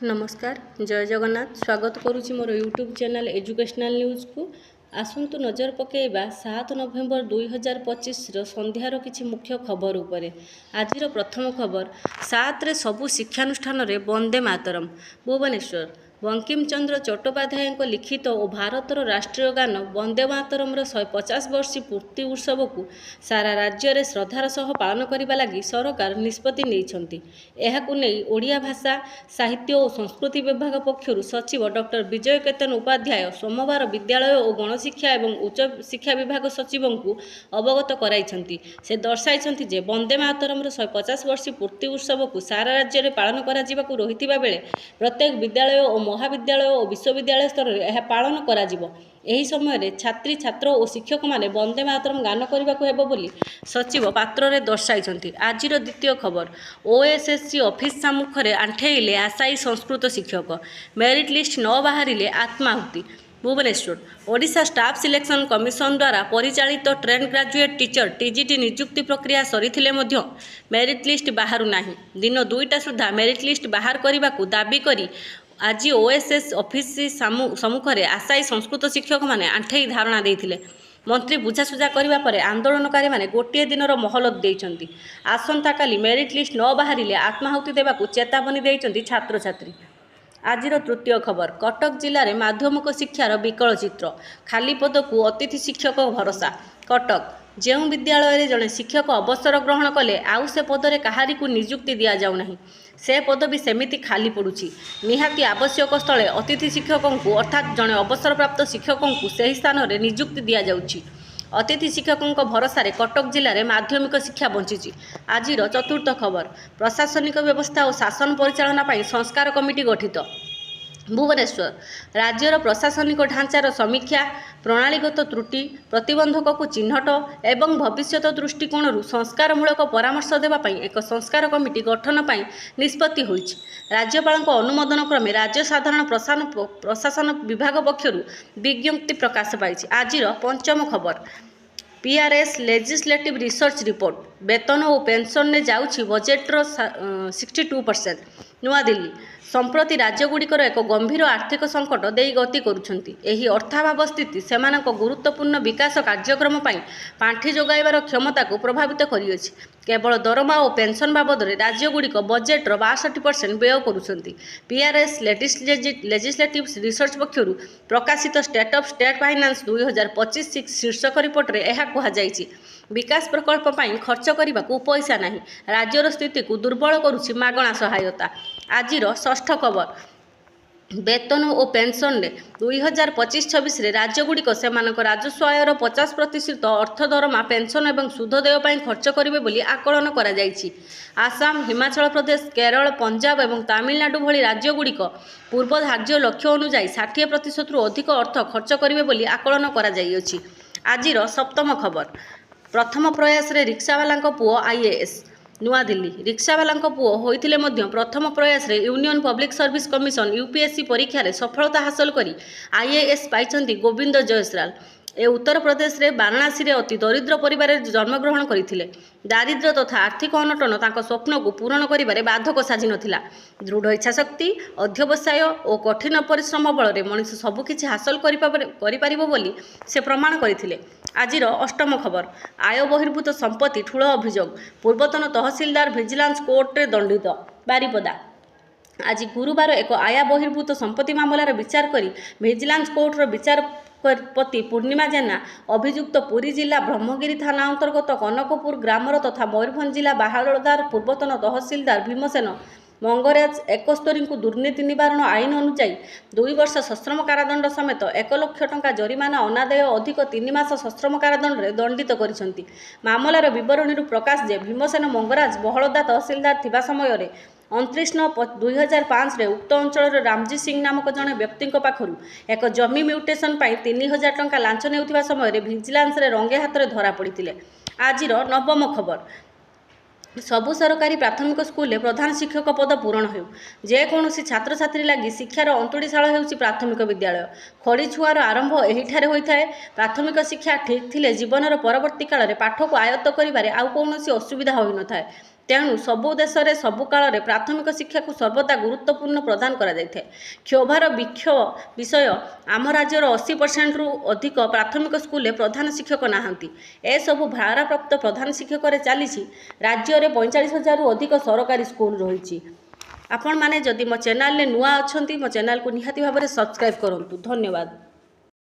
नमस्कार जय जगन्नाथ स्वागत करुच्ची मोर यूट्यूब चैनल एजुकेशनल न्यूज को आसतु नजर पकेबा 7 नवेम्बर 2025 संध्यार किछि मुख्य खबर उपरे। आज प्रथम खबर 7 रे सबु शिक्षानुष्ठान रे वंदे मातरम। भुवनेश्वर बंकिम चंद्र चट्टोपाध्याय लिखित और भारतर राष्ट्रीय गान वंदे मातरम 150 वर्षी पूर्ति उत्सव को सारा राज्य में श्रद्धार सह पालन करने लगी सरकार निष्पत्ति नहीं। नहीं ओडिया भाषा साहित्य और संस्कृति विभाग पक्षर सचिव डॉक्टर विजय केतन उपाध्याय सोमवार विद्यालय और गणशिक्षा एवं उच्च शिक्षा विभाग सचिव को अवगत कराई। से दर्शाई जे वंदे मातरम 150 वर्षी पूर्ति उत्सव को सारा राज्य में पालन कर रही बेले प्रत्येक विद्यालय और महाविद्यालय और विश्वविद्यालय स्तर में यह पालन करा जिवो। एही समय छात्री छात्र और शिक्षक माने वंदे मातरम गान करने को बोली सचिव पात्र रे दर्शाई। आज द्वितीय खबर ओएसएससी ऑफिस सम्मुखें आंठेइले आशायी संस्कृत शिक्षक मेरिट लिस्ट न बाहरिले आत्माहुति। Bhubaneswar Odisha staff selection commission द्वारा परिचालित ट्रेन ग्रेजुएट टीचर टीजीटी नियुक्ति प्रक्रिया सरीथिले मध्य मेरिट लिस्ट बाहरु नाही। दिन 2टा सुधा मेरिट लिस्ट बाहर करने को दाबी करी आज ओएसएस ऑफिस सम्मुखें आशायी संस्कृत शिक्षक माने आंठेई धारणा देइथिले। मंत्री बुझासुझा करने पर आंदोलनकारी माने गोटे दिन महलत देइछंती। आसंता काली मेरिट लिस्ट न बाहरिले आत्माहुति देवाकू चेतावनी देइछंती छात्र छात्री। आज तृतीय खबर कटक जिले में माध्यमिक शिक्षार विकल चित्र खाली पद को अतिथि शिक्षक भरोसा। कटक जो विद्यालय जड़े शिक्षक अवसर ग्रहण कले आउ से पदरे कहारी को नियुक्ति दि जाऊना से पद भी सेमिति खाली पड़ुछि। निहाती आवश्यक स्थले अतिथि शिक्षकों को अर्थात जड़े अवसरप्राप्त शिक्षकों को सही स्थान में नियुक्ति दि जाउछि। अतिथि शिक्षकों भरोसा कटक जिले में माध्यमिक शिक्षा बंची। आज चतुर्थ खबर प्रशासनिक व्यवस्था और शासन परिचालना संस्कार कमिटी गठित। भुवनेश्वर राज्यर प्रशासनिक ढांचार समीक्षा प्रणालीगत त्रुटि प्रतिबंधक को चिन्हट एवं भविष्यत दृष्टिकोण संस्कारमूलक परामर्श देवाई एक संस्कार कमिटी गठन पर निष्पत्ति होइछि। राज्यपाल अनुमोदन क्रमे राज्य साधारण प्रशासन विभाग पक्षर विज्ञप्ति प्रकाश पाई। आज पंचम खबर पीआरएस लेजिस्लेटिव रिसर्च रिपोर्ट वेतन और पेंशन ने जाउछि बजेट्र 62%। नुआदिल्ली संप्रति राज्यगुड़िकर एक गंभीर आर्थिक संकट दे गति करुछंती। एही अर्थाभाव स्थिति सेमानक गुरुत्वपूर्ण विकास कार्यक्रम पई पांठी जोगाइबार क्षमता को प्रभावित करियछि। केवल दरमा और पेंशन बाबद राज्यगुड़िक बजेट्र 62% व्यय करुछंती। पीआरएस लेजिस्लेटिव रिसर्च पक्षर प्रकाशित स्टेट ऑफ स्टेट फाइनेंस 2025 शीर्षक रिपोर्ट रे एहा कहा जायछि। विकास प्रकल्प पई खर्च करने को पैसा नहीं राज्यर स्थिति को दुर्बल करुछि मागणा सहायता। आज षष्ठ खबर वेतन और पेंशन ने 2025-26 राज्यगुड़िक सेमानक राजस्व आयर 50% अर्थ दरमा पेंशन और सुध देय खर्च करेंगे बोली आकलन करा जायछि। आसाम हिमाचल प्रदेश केरल पंजाब और तमिलनाडु भली राज्यगुड़िक पूर्व धार्य लक्ष्य अनुଯାयी 60% रु अधिक अर्थ खर्च करेंगे बोली आकलन करा जायछि। आज सप्तम खबर प्रथम प्रयास रे रिक्शावाला पुओ आईएएस। नुआदिल्ली रिक्शावाला पुओ होइथिले मध्य प्रथम प्रयास रे union public service commission UPSC परीक्षा रे सफलता हासिल करी आईएएस पाइछंती गोविंद जयसवाल। ए उत्तर प्रदेश रे वाराणसी रे अति दरिद्र परिवार जन्मग्रहण करथिले। दारिद्र्य तथा आर्थिक अनटन तांको स्वप्न को पूरण करिबारे बाधक साजी नथिला। दृढ़ इच्छाशक्ति अध्यवसाय और कठिन परिश्रम बल मनीष सबकिछि हासिल करिपारिबो बोली से प्रमाण करथिले। आज अष्टम खबर आय बहिर्भूत संपत्ति ठूल अभियोग पूर्वतन तहसीलदार भिजिलांस कोर्ट रे दंडित। बारिपदा आज गुरुवार एक आय बहिर्भूत संपत्ति मामलार विचार करी भिजिलांस कोर्टर विचारपति पूर्णिमा जेना अभियुक्त पुरी जिला ब्रह्मगिरी थाना अंतर्गत कनकपुर ग्रामर तथा मयूरभंज जिला बाहालदार पूर्वतन तहसीलदार भीमसेन मंगराज 71 को दुर्नीति निवारण आईन अनुଯାयी 2 वर्ष सश्रम कारादंड समेत 1 लाख टंका जरिमाना अनादाय अधिक 3 मास सश्रम कारादंड रे दंडित करिसंती। मामलार विवरणी प्रकाश जे भीमसेन मंगराज बहलदा तहसीलदार थिबा समय रे 29/9/2005 रे उक्त अंचल रामजी सिंह नामक जड़े व्यक्ति पाखरु एक जमी म्यूटेशन 3000 टंका लांच नेउथिबा समय भिजिलांस रे रंगे हाथ में धरा पड़ते। आज नवम खबर सबु सरकारी प्राथमिक स्कूल प्रधान शिक्षक पद पूरण हो जेकोसी छात्र छात्री लगी शिक्षार अंतुड़ीशाला होउछि प्राथमिक विद्यालय। खड़ी छुआर आरंभ एहिठारे होइथाए। प्राथमिक शिक्षा ठीक थिले जीवनर परवर्ती काल में पाठ को आयत्त करिबारे आउ कोनोसी असुविधा होई न थाए। तेणु सबु देश में सबु काल प्राथमिक शिक्षा को सर्वदा गुरुत्वपूर्ण प्रदान करा जायथे। क्षोभार विषय आम राज्यर 80% रु अधिक प्राथमिक स्कूल प्रधान शिक्षक नहांती। ए सबु भारप्राप्त प्रधान शिक्षक चली राज्य में 45,000 रु अधिक सरकारी स्कूल रही। आपण माने जदि मो चैनल नुआ अच्छा मो चैनल को निहाती भाव में सब्सक्राइब करूँ। धन्यवाद।